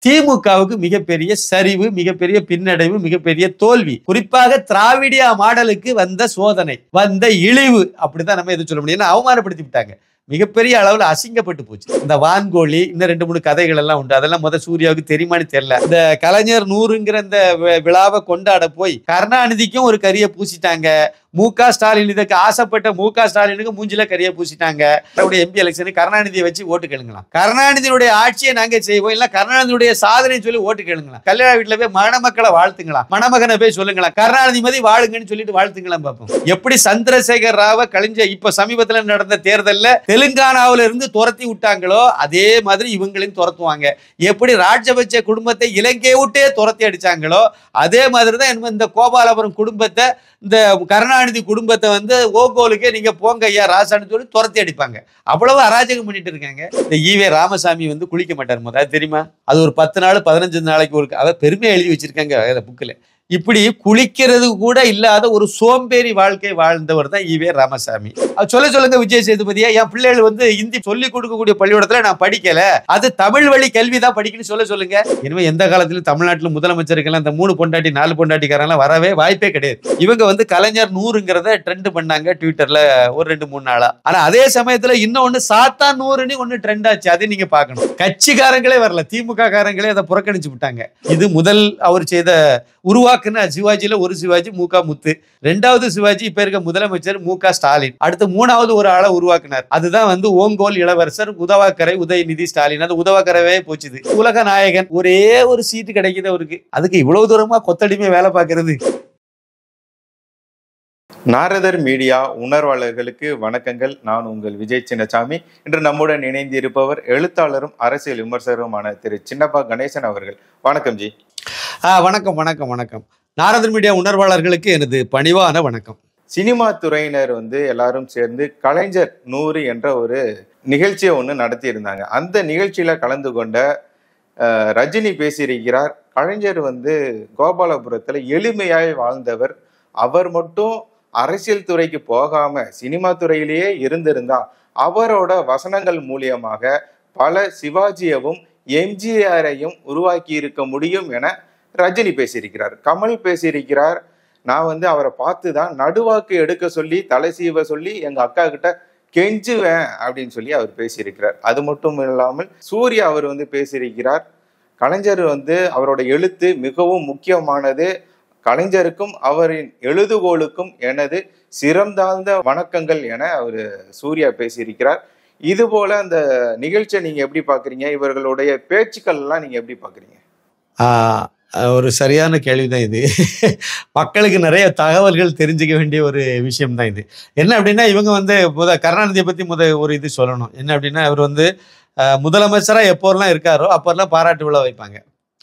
திமுகவுக்கு மிகப்பெரிய சரிவு, மிகப்பெரிய பின்னடைவு, மிகப்பெரிய தோல்வி. குறிப்பாக திராவிடியா மாடலுக்கு வந்த சோதனை, வந்த இழிவு. அப்படிதான் நம்ம எது சொல்ல முடியும். அவமானப்படுத்தி விட்டாங்க. மிகப்பெரிய அளவுல அசிங்கப்பட்டு போச்சு. இந்த வான்கோழி இன்னும் 2, 3 கதைகள் எல்லாம் உண்டு. அதெல்லாம் சூர்யாவுக்கு தெரியுமான்னு தெரியல. இந்த கலைஞர் 100ங்கிற இந்த விழாவை கொண்டாட போய் கருணாநிதிக்கும் ஒரு கரிய பூசிட்டாங்க. மு.க. ஸ்டாலின் இதுக்கு ஆசைப்பட்ட மு.க. ஸ்டாலினுக்கு மூஞ்சில கரிய பூசிட்டாங்க. எம்பி எலெக்ஷன் கருணாநிதியை வச்சு ஓட்டு கேளுங்களாம். கருணாநிதியுடைய ஆட்சியை நாங்க செய்வோம், இல்ல கருணாநிதியுடைய சாதனை சொல்லி ஓட்டு கேளுங்களாம். கல்யாண வீட்டுல போய் மணமக்களை வாழ்த்துங்களாம், மணமகனை போய் சொல்லுங்களா, கருணாநிதி மாதிரி வாழுங்கன்னு சொல்லிட்டு வாழ்த்துங்களாம் பார்ப்போம். எப்படி சந்திரசேகர் ராவ கழிஞ்ச இப்ப சமீபத்துல நடந்த தேர்தல்ல தெலுங்கானாவில இருந்து துரத்தி விட்டாங்களோ அதே மாதிரி இவங்களையும் துரத்துவாங்க. எப்படி ராஜபக்சே குடும்பத்தை இலங்கை விட்டே துரத்தி அடிச்சாங்களோ அதே மாதிரிதான் இந்த கோபாலபுரம் குடும்பத்தை, இந்த கருணாநிதி குடும்பத்தை ஓகோலுக்கே நீங்க போங்க ஐயா ராசான்னு சொல்லி துரத்தி அடிப்பாங்க. அவ்வளவு அராஜகம் பண்ணிட்டு இருக்காங்க. இந்த ஈவே ராமசாமி குளிக்க மாட்டார் முதல்ல, அது தெரியுமா? அது ஒரு 10 நாள் 15 நாளைக்கு ஒரு அவ பெருமையா எழுதி வச்சிருக்காங்க புக்கில். இப்படி குளிக்கிறது கூட இல்லாத ஒரு சோம்பேறி வாழ்க்கை வாழ்ந்தவர் தான் ஈவே ராமசாமி. சொல்லுங்க விஜய் சேதுபதியா, என் பிள்ளைகள் ஹிந்தி சொல்லிக் கொடுக்கக்கூடிய பள்ளிக்கூடத்துல நான் படிக்கல, அது தமிழ் வழி கல்வி தான் படிக்கணும்னு சொல்லுங்க. இனிமே எந்த காலத்திலும் தமிழ்நாட்டில் முதலமைச்சருக்கெல்லாம் இந்த 3 பொண்டாட்டி 4 பொண்டாட்டிக்காரெல்லாம் வரவே வாய்ப்பே கிடையாது. இவங்க கலைஞர் 100ங்கிறத ட்ரெண்ட் பண்ணாங்க ட்விட்டர்ல ஒரு 2-3 நாளா. ஆனா அதே சமயத்துல இன்னொன்னு சாத்தா 100ன்னு ஒன்னு ட்ரெண்ட் ஆச்சு. அதை நீங்க பார்க்கணும். கட்சிக்காரங்களே வரல, திமுக காரங்களே அதை புறக்கணிச்சு விட்டாங்க. இது முதல் அவர் செய்த உருவாக்குன சிவாஜியில ஒரு சிவாஜி மு.க. முத்து, 2வது சிவாஜி இப்ப இருக்க முதலமைச்சர் மு.க. ஸ்டாலின், அடுத்து 3வது ஒரு ஆளை உருவாக்குனார். அதுதான் ஓங்கோல் இளவரசர் உதவாக்கரை உதயநிதி ஸ்டாலின். அது உதவாக்கரவே போச்சுது. உலக நாயகன், ஒரே ஒரு சீட்டு கிடைக்குது அவருக்கு. அதுக்கு இவ்வளவு தூரமா கொத்தடிமை வேலை பார்க்கறது. நாரதர் மீடியா உணர்வாளர்களுக்கு வணக்கங்கள். நான் உங்கள் விஜய் சின்னசாமி. இன்று நம்முடன் இணைந்து இருப்பவர் எழுத்தாளரும் அரசியல் விமர்சகருமான திரு சின்னப்பா கணேசன் அவர்கள். வணக்கம் ஜி. வணக்கம் வணக்கம் வணக்கம். நாரதர் மீடியா உணர்வாளர்களுக்கு எனது பணிவான வணக்கம். சினிமா துறையினர் எல்லாரும் சேர்ந்து கலைஞர் 100 என்ற ஒரு நிகழ்ச்சியை ஒன்று நடத்தி இருந்தாங்க. அந்த நிகழ்ச்சியில கலந்து கொண்ட ரஜினி பேசியிருக்கிறார். கலைஞர் கோபாலபுரத்துல எளிமையாய் வாழ்ந்தவர். அவர் மட்டும் அரசியல் துறைக்கு போகாம சினிமா துறையிலேயே இருந்திருந்தா அவரோட வசனங்கள் மூலியமாக பல சிவாஜியவும் எம்ஜிஆரையும் உருவாக்கி இருக்க முடியும் என ரஜினி பேசியிருக்கிறார். கமல் பேசியிருக்கிறார். நான் அவரை பார்த்து தான் நடுவாக்கு எடுக்க சொல்லி தலை சீவ சொல்லி எங்க அக்கா கிட்ட கெஞ்சுவேன் அப்படின்னு சொல்லி அவர் பேசியிருக்கிறார். அது மட்டும் இல்லாமல் சூர்யா அவர் பேசியிருக்கிறார். கலைஞர் அவரோட எழுத்து மிகவும் முக்கியமானது. கலைஞருக்கும் அவரின் எழுதுகோளுக்கும் எனது சிறந்தாழ்ந்த வணக்கங்கள் என அவர் சூர்யா பேசியிருக்கிறார். இது போல அந்த நிகழ்ச்சியை நீங்க எப்படி பாக்குறீங்க? இவர்களுடைய பேச்சுக்கள் எல்லாம் நீங்க எப்படி பாக்குறீங்க? ஒரு சரியான கேள்விதான் இது. மக்களுக்கு நிறைய தகவல்கள் தெரிஞ்சுக்க வேண்டிய ஒரு விஷயம் தான் இது. என்ன அப்படின்னா, இவங்க கருணாநிதியை பத்தி ஒரு இது சொல்லணும். என்ன அப்படின்னா, அவர் முதலமைச்சரா எப்போல்லாம் இருக்காரோ அப்போல்லாம் பாராட்டு விழா வைப்பாங்க.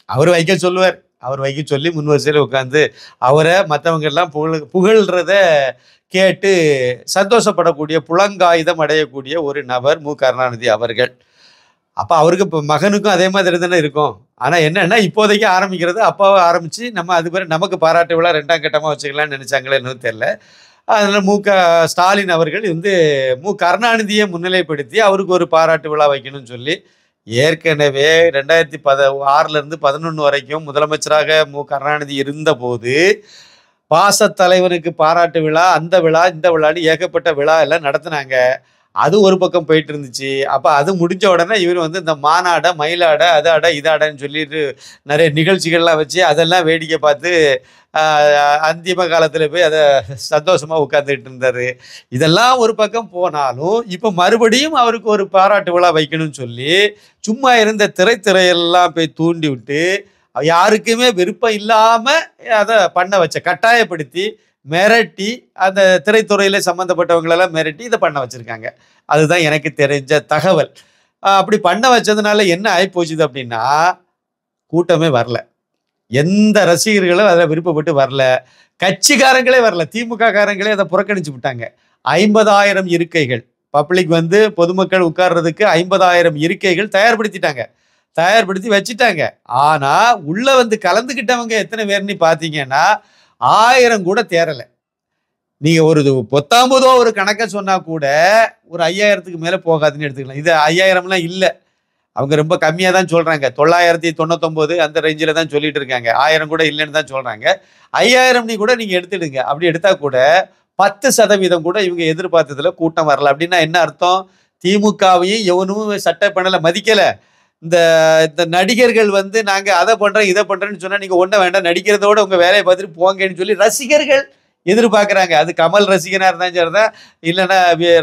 அவர் வைக்க சொல்லுவார். அவர் வைக்க சொல்லி முன்வரிசையில் உட்காந்து அவரை மற்றவங்க எல்லாம் புகழ்றத கேட்டு சந்தோஷப்படக்கூடிய, புலங்காயுதம் அடையக்கூடிய ஒரு நபர் மு. கருணாநிதி அவர்கள். அப்போ அவருக்கு இப்போ மகனுக்கும் அதே மாதிரி தானே இருக்கும். ஆனால் என்னன்னா, இப்போதைக்கு ஆரம்பிக்கிறது அப்பாவை ஆரம்பித்து நம்ம அது பேர் நமக்கு பாராட்டு விழா 2ஆம் கட்டமாக வச்சுக்கலாம்னு நினச்சாங்களே என்னன்னு தெரியல. அதனால் மு.க. ஸ்டாலின் அவர்கள் மு. கருணாநிதியை முன்னிலைப்படுத்தி அவருக்கு ஒரு பாராட்டு விழா வைக்கணும்னு சொல்லி ஏற்கனவே 2006லேருந்து 2011 வரைக்கும் முதலமைச்சராக மு. கருணாநிதி இருந்தபோது பாசத்தலைவனுக்கு பாராட்டு விழா, அந்த விழா இந்த விழான்னு ஏகப்பட்ட விழா எல்லாம் நடத்தினாங்க. அது ஒரு பக்கம் போயிட்டு இருந்துச்சு. அப்போ அது முடிஞ்ச உடனே இவர் இந்த மாநாட மயிலாட அது அட இதாடன்னு சொல்லிட்டு நிறைய நிகழ்ச்சிகள்லாம் வச்சு அதெல்லாம் வேடிக்கை பார்த்து அந்திம காலத்தில் போய் அதை சந்தோஷமாக உட்காந்துக்கிட்டு இருந்தார். இதெல்லாம் ஒரு பக்கம் போனாலும் இப்போ மறுபடியும் அவருக்கு ஒரு பாராட்டு விழா வைக்கணும்னு சொல்லி சும்மா இருந்த திரையெல்லாம் போய் தூண்டி விட்டு யாருக்குமே விருப்பம் இல்லாமல் அதை பண்ண வச்ச, கட்டாயப்படுத்தி மிரட்டி அந்த திரைத்துறையில சம்மந்தப்பட்டவங்களெல்லாம் மிரட்டி இதை பண்ண வச்சுருக்காங்க. அதுதான் எனக்கு தெரிஞ்ச தகவல். அப்படி பண்ண வச்சதுனால என்ன ஆகிப்போச்சுது அப்படின்னா, கூட்டமே வரல. எந்த ரசிகர்களும் அதில் விருப்பப்பட்டு வரல. கட்சிக்காரங்களே வரல. திமுக காரங்களே அதை புறக்கணிச்சு விட்டாங்க. 50,000 இருக்கைகள் பப்ளிக் பொதுமக்கள் உட்கார்றதுக்கு 50,000 இருக்கைகள் தயார்படுத்தி வச்சுட்டாங்க. ஆனால் உள்ள கலந்துக்கிட்டவங்க எத்தனை பேர்னு பார்த்தீங்கன்னா 1000 கூட தேரலை. நீங்கள் ஒரு 19 ஒரு கணக்கை சொன்னால் கூட ஒரு 5000க்கு மேலே போகாதுன்னு எடுத்துக்கலாம். இது 5000லாம் இல்லை. அவங்க ரொம்ப கம்மியாக தான் சொல்கிறாங்க. 999 அந்த ரேஞ்சில் தான் சொல்லிட்டு இருக்காங்க. 1000 கூட இல்லைன்னு தான் சொல்கிறாங்க. 5000 கூட நீங்கள் எடுத்துடுங்க. அப்படி எடுத்தால் கூட 10% கூட இவங்க எதிர்பார்த்ததுல கூட்டம் வரல. அப்படின்னா என்ன அர்த்தம்? திமுகவையும் எவனும் சட்டை பண்ணலை, மதிக்கலை. இந்த இந்த நடிகர்கள் வந்து நாங்கள் அதை பண்ணுறோம் இதை பண்ணுறேன்னு சொன்னால் நீங்கள் ஒன்றும் வேண்டாம், நடிக்கிறதோட உங்கள் வேலையை பார்த்துட்டு போங்கன்னு சொல்லி ரசிகர்கள் எதிர்பார்க்குறாங்க. அது கமல் ரசிகனாக இருந்தாலும் சரிதான், இல்லைன்னா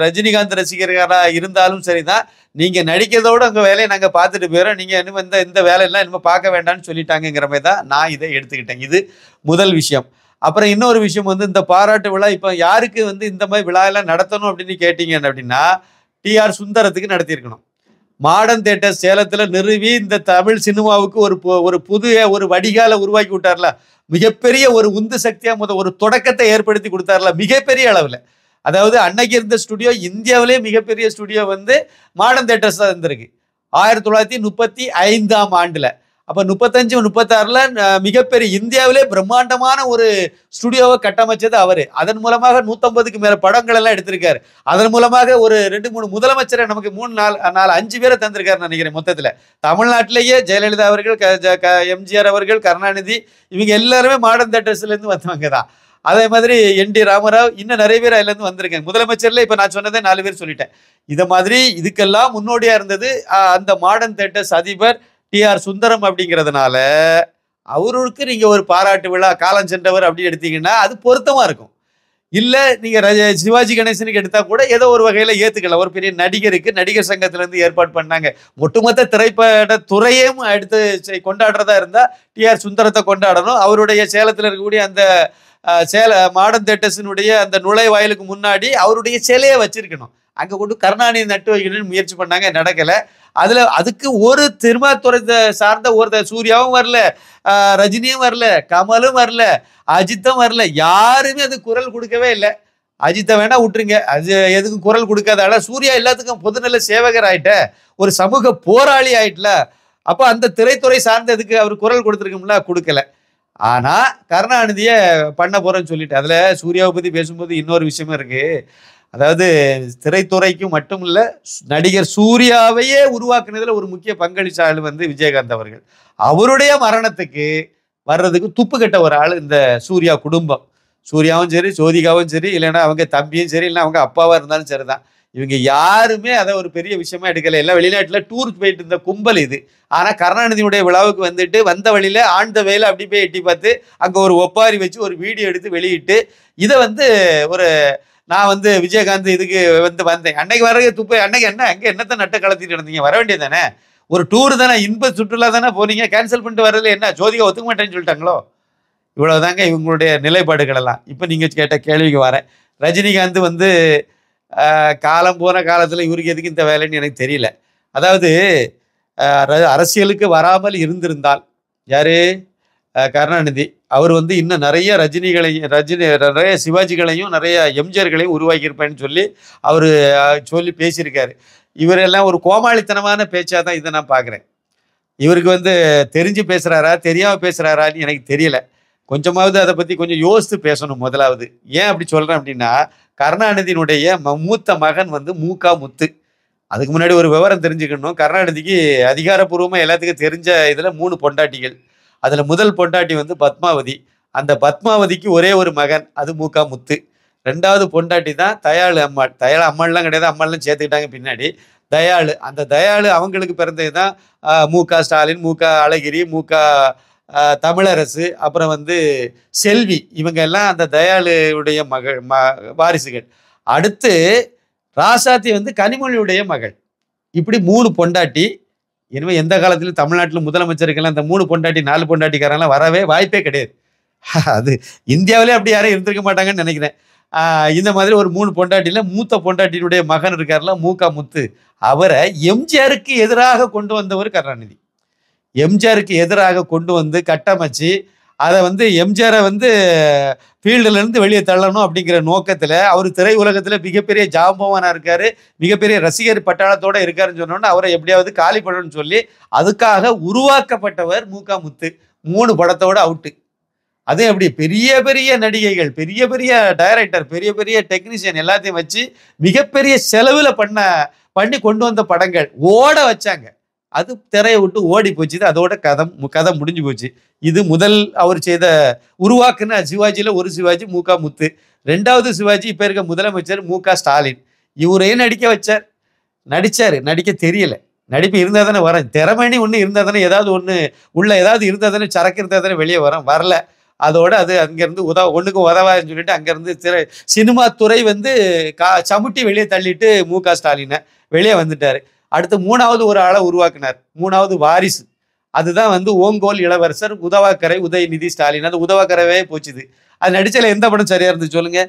ரஜினிகாந்த் ரசிகர்களாக இருந்தாலும் சரிதான். நீங்கள் நடிக்கிறதோட உங்கள் வேலையை நாங்கள் பார்த்துட்டு போயிடறோம், நீங்கள் இன்னும் இந்த வேலையெல்லாம் இனிமேல் பார்க்க வேண்டாம்னு சொல்லிட்டாங்கிற மாதிரி தான் நான் இதை எடுத்துக்கிட்டேன். இது முதல் விஷயம். அப்புறம் இன்னொரு விஷயம் வந்து இந்த பாராட்டு விழா இப்போ யாருக்கு வந்து இந்த மாதிரி விழாவெல்லாம் நடத்தணும் அப்படின்னு கேட்டீங்க அப்படின்னா டிஆர் சுந்தரத்துக்கு நடத்தியிருக்கணும். மாடர்ன் தியேட்டர் சேலத்தில் நிறுவி இந்த தமிழ் சினிமாவுக்கு ஒரு புதிய ஒரு வடிகாலை உருவாக்கி விட்டார்ல, மிகப்பெரிய ஒரு உந்து சக்தியாக ஒரு தொடக்கத்தை ஏற்படுத்தி கொடுத்தார்ல மிகப்பெரிய அளவில். அதாவது அன்னைக்கு இருந்த ஸ்டுடியோ இந்தியாவிலே மிகப்பெரிய ஸ்டுடியோ வந்து மாடர்ன் தியேட்டர்ஸ் தான் இருந்திருக்கு 1935ஆம் ஆண்டுல. அப்போ 35 36ல் மிகப்பெரிய இந்தியாவிலே பிரம்மாண்டமான ஒரு ஸ்டுடியோவை கட்டமைச்சது அவரு. அதன் மூலமாக 150க்கு மேல படங்கள் எல்லாம் எடுத்திருக்காரு. அதன் மூலமாக ஒரு 2-3 முதலமைச்சரை நமக்கு 3-4-5 பேரை தந்திருக்காருன்னு நினைக்கிறேன். மொத்தத்தில் தமிழ்நாட்டிலேயே ஜெயலலிதா அவர்கள், எம்ஜிஆர் அவர்கள், கருணாநிதி, இவங்க எல்லாருமே மாடர்ன் தியேட்டர்ஸ்லேருந்து வந்தவங்க தான். அதே மாதிரி என் டி ராமராவ், இன்னும் நிறைய பேர் அதுலேருந்து வந்திருக்காங்க. முதலமைச்சர்ல இப்போ நான் சொன்னதே 4 பேர் சொல்லிட்டேன். இதை மாதிரி இதுக்கெல்லாம் முன்னோடியா இருந்தது அந்த மாடர்ன் தியேட்டர்ஸ் அதிபர் டிஆர் சுந்தரம். அப்படிங்கிறதுனால அவருக்கு நீங்க ஒரு பாராட்டு விழா காலம் சென்றவர் அப்படி எடுத்தீங்கன்னா அது பொருத்தமா இருக்கும். இல்ல நீங்க சிவாஜி கணேசனுக்கு எடுத்தா கூட ஏதோ ஒரு வகையில ஏத்துக்கலாம். ஒரு பெரிய நடிகருக்கு நடிகர் சங்கத்துல இருந்து ஏற்பாடு பண்ணாங்க. ஒட்டுமொத்த திரைப்பட துறையும் எடுத்து கொண்டாடுறதா இருந்தா டிஆர் சுந்தரத்தை கொண்டாடணும். அவருடைய சேலத்துல இருக்கக்கூடிய அந்த மாடர்ன் தியேட்டர்ஸினுடைய அந்த நுழைவாயிலுக்கு முன்னாடி அவருடைய சிலையை வச்சிருக்கணும். அங்க கொண்டு கருணாநிதி நட்டு வைக்கணும்னு முயற்சி பண்ணாங்க, நடக்கல. அதுக்கு ஒரு திருமாத்துறை சார்ந்த ஒருத்தர் சூர்யாவும் வரல, ரஜினியும் வரல, கமலும் வரல, அஜித்தும் வரல. யாருமே அது குரல் கொடுக்கவே இல்லை. அஜித்தை வேணா விட்டுருங்க, அது எதுக்கும் குரல் கொடுக்காத. சூர்யா எல்லாத்துக்கும் பொதுநல சேவகர் ஆயிட்ட, ஒரு சமூக போராளி ஆயிட்டல. அப்போ அந்த திரைத்துறை சார்ந்ததுக்கு அவர் குரல் கொடுத்துருக்கோம்ல, கொடுக்கல. ஆனா கருணாநிதியை பண்ண போறேன்னு சொல்லிட்டு அதுல சூர்யாவை பத்தி பேசும்போது இன்னொரு விஷயமும் இருக்கு. அதாவது திரைத்துறைக்கு மட்டும் இல்ல, நடிகர் சூர்யாவையே உருவாக்குனதுல ஒரு முக்கிய பங்களிச்ச ஆள் வந்து விஜயகாந்த் அவர்கள். அவருடைய மரணத்துக்கு வர்றதுக்கு துப்பு கட்ட ஒரு ஆள் இந்த சூர்யா குடும்பம். சூர்யாவும் சரி, ஜோதிகாவும் சரி, இல்லைன்னா அவங்க தம்பியும் சரி, இல்லைன்னா அவங்க அப்பாவா இருந்தாலும் சரிதான். இவங்க யாருமே அதை ஒரு பெரிய விஷயமா எடுக்கல. எல்லாம் வெளிநாட்டுல டூருக்கு போயிட்டு இருந்த கும்பல் இது. ஆனா கருணாநிதியுடைய விழாவுக்கு வந்துட்டு வந்த வழியில ஆழ்ந்த வேலை அப்படி போய் எட்டி பார்த்து அங்க ஒரு ஒப்பாரி வச்சு ஒரு வீடியோ எடுத்து வெளியிட்டு இதை வந்து நான் வந்து விஜயகாந்த் இதுக்கு வந்தேன். அன்னைக்கு வர துப்பு, அன்னைக்கு அங்கே என்னத்தை நட்ட கலத்திட்டு இருந்தீங்க, வர வேண்டியது தானே, ஒரு டூர் தானே, இன்ப சுற்றுலா தானே போனீங்க, கேன்சல் பண்ணிட்டு வரதுல என்ன ஜோதிகா ஒத்துக்க மாட்டேன்னு சொல்லிட்டாங்களோ? இவ்வளவுதாங்க இவங்களுடைய நிலைப்பாடுகள் எல்லாம். இப்போ நீங்க கேட்ட கேள்விக்கு வரேன். ரஜினிகாந்த் வந்து காலம் போன காலத்துல இவருக்கு எதுக்கு இந்த வேலைன்னு எனக்கு தெரியல. அதாவது அரசியலுக்கு வராமல் இருந்திருந்தால் யாரு, கருணாநிதி, அவர் வந்து இன்னும் நிறைய நிறைய சிவாஜிகளையும் நிறைய எம்ஜிஆர்களையும் உருவாக்கியிருப்பேன்னு சொல்லி அவர் சொல்லி பேசியிருக்காரு. இவரெல்லாம் ஒரு கோமாளித்தனமான பேச்சாக தான் இதை நான் பார்க்குறேன். இவருக்கு வந்து தெரிஞ்சு பேசுகிறாரா தெரியாமல் பேசுகிறாரான்னு எனக்கு தெரியல. கொஞ்சமாவது அதை பற்றி கொஞ்சம் யோசித்து பேசணும் முதலாவது. ஏன் அப்படி சொல்கிறேன் அப்படின்னா, கருணாநிதியினுடைய மூத்த மகன் வந்து மூகா முத்து. அதுக்கு முன்னாடி ஒரு விவரம் தெரிஞ்சுக்கணும். கருணாநிதிக்கு அதிகாரப்பூர்வமாக எல்லாத்துக்கும் தெரிஞ்ச இதில் 3 பொண்டாட்டிகள். அதில் முதல் பொண்டாட்டி வந்து பத்மாவதி. அந்த பத்மாவதிக்கு ஒரே ஒரு மகன், அது மூகா முத்து. 2வது பொண்டாட்டி தான் தயாளு அம்மாள். தயாளு அம்மாள்லாம் கிடையாது, அம்மாள்லாம் சேர்த்துக்கிட்டாங்க பின்னாடி. தயாளு, அந்த தயாளு அவங்களுக்கு பிறந்தது தான் மூகா ஸ்டாலின், மூகா அழகிரி, மூகா தமிழரசு, அப்புறம் வந்து செல்வி. இவங்க எல்லாம் அந்த தயாளுடைய வாரிசுகள். அடுத்து ராசாத்தி வந்து கனிமொழியுடைய மகள். இப்படி 3 பொண்டாட்டி. இனிமேல் எந்த காலத்திலும் தமிழ்நாட்டில் முதலமைச்சருக்கெல்லாம் இந்த 3 பொண்டாட்டி 4 பொண்டாட்டிக்காரெல்லாம் வரவே வாய்ப்பே கிடையாது. அது இந்தியாவிலே அப்படி யாரும் இருந்திருக்க மாட்டாங்கன்னு நினைக்கிறேன். இந்த மாதிரி ஒரு 3 பொண்டாட்டியில் மூத்த பொண்டாட்டியினுடைய மகன் இருக்கார்ல மூகா முத்து, அவரை எம்ஜிஆருக்கு எதிராக கொண்டு வந்தவர் கருணாநிதி. எம்ஜிஆருக்கு எதிராக கொண்டு வந்து கட்டமைச்சு அதை வந்து எம்ஜிஆரை வந்து ஃபீல்டுலேருந்து வெளியே தள்ளணும் அப்படிங்கிற நோக்கத்தில் அவர் திரை உலகத்தில் மிகப்பெரிய ஜாம்பவானாக இருக்கார், மிகப்பெரிய ரசிகர் பட்டாளத்தோடு இருக்காருன்னு சொன்னோன்னா அவரை எப்படியாவது காலி பண்ணணும்னு சொல்லி அதுக்காக உருவாக்கப்பட்டவர் மூகா முத்து. 3 படத்தோடு அவுட்டு. அதே அப்படி பெரிய பெரிய நடிகைகள், பெரிய பெரிய டைரக்டர், பெரிய பெரிய டெக்னீஷியன் எல்லாத்தையும் வச்சு மிகப்பெரிய செலவில் பண்ணி கொண்டு வந்த படங்கள் ஓட வச்சாங்க. அது திரையை விட்டு ஓடி போச்சு. அதோட கதை முடிஞ்சு போச்சு. இது முதல் அவர் செய்த உருவாக்குன சிவாஜியில் ஒரு சிவாஜி மு.க. முத்து. 2வது சிவாஜி இப்போ இருக்க முதலமைச்சர் மு.க. ஸ்டாலின். இவரையும் நடிக்க வச்சார். நடிச்சாரு. நடிக்க தெரியல. நடிப்பு இருந்தால் தானே வரும். திறமைன்னு ஒன்று இருந்தால் தானே ஏதாவது ஒன்று உள்ள ஏதாவது இருந்தால் தானே சரக்கு இருந்தால் தானே வெளியே வரும். வரல. அதோட அது அங்கேருந்து ஒன்றுக்கும் உதவாதுன்னு சொல்லிட்டு அங்கேருந்து சினிமா துறை வந்து சமுட்டி வெளியே தள்ளிட்டு மு.க. ஸ்டாலினை வெளியே வந்துட்டார். அடுத்து 3வது ஒரு ஆளை உருவாக்குனார். 3வது வாரிசு. அதுதான் வந்து ஓங்கோல் இளவரசர் உதவாக்கரை உதயநிதி ஸ்டாலின். அது உதவாக்கரவே போச்சுது. அது நடிச்சல எந்த படம் சரியா இருந்துச்சு சொல்லுங்க?